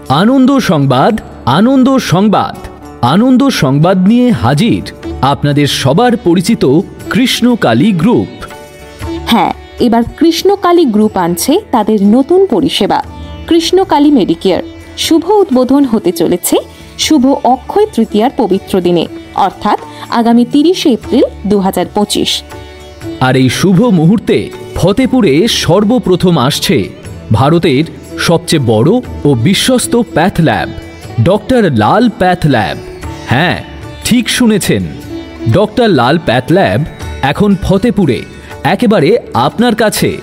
আনন্দ সংবাদ, আনন্দ সংবাদ, আনন্দ সংবাদ নিয়ে হাজির আপনাদের সবার পরিচিত কৃষ্ণকালী গ্রুপ। হ্যাঁ, এবার কৃষ্ণকালী গ্রুপ আনছে তাদের নতুন পরিষেবা কৃষ্ণকালী মেডিকেয়ার। শুভ উদ্বোধন হতে চলেছে শুভ অক্ষয় তৃতীয়ার পবিত্র দিনে, অর্থাৎ আগামী 30শে এপ্রিল 2025। আর এই শুভ মুহূর্তে ফতেপুরে সর্বপ্রথম আসছে ভারতের সবচেয়ে বড় ও বিশ্বস্ত প্যাথ ল্যাব, ডক্টর লাল প্যাথ ল্যাব। হ্যাঁ, ঠিক শুনেছেন, ডক্টর লাল প্যাথ ল্যাব এখন ফতেপুরে, একেবারে আপনার কাছে।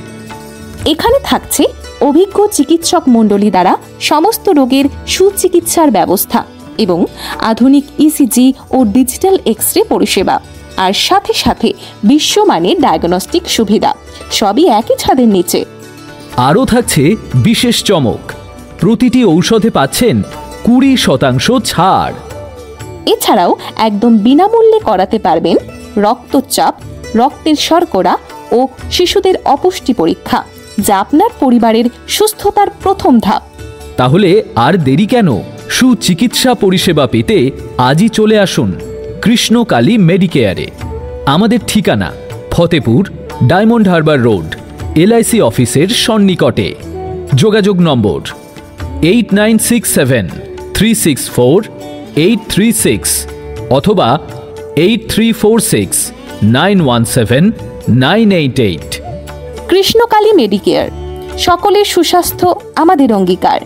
এখানে থাকছে অভিজ্ঞ চিকিৎসক মণ্ডলী দ্বারা সমস্ত রোগের সুচিকিৎসার ব্যবস্থা এবং আধুনিক ইসিজি ও ডিজিটাল এক্স-রে পরিষেবা, আর সাথে সাথে বিশ্বমানের ডায়াগনস্টিক সুবিধা, সবই একই ছাদের নিচে। আরও থাকছে বিশেষ চমক, প্রতিটি ঔষধে পাচ্ছেন 20% ছাড়। এছাড়াও একদম বিনামূল্যে করাতে পারবেন রক্তচাপ, রক্তের শর্করা ও শিশুদের অপুষ্টি পরীক্ষা, যা আপনার পরিবারের সুস্থতার প্রথম ধাপ। তাহলে আর দেরি কেন? সুচিকিৎসা পরিষেবা পেতে আজই চলে আসুন কৃষ্ণকালী মেডিকেয়ারে। আমাদের ঠিকানা Fatehpur, diamond Harbour road, LIC অফিসের সন্নিকটে। যোগাযোগ নম্বর 8967364836 অথবা 8346917988। কৃষ্ণকালী মেডিকেয়ার, সকলের সুস্বাস্থ্য আমাদের অঙ্গীকার।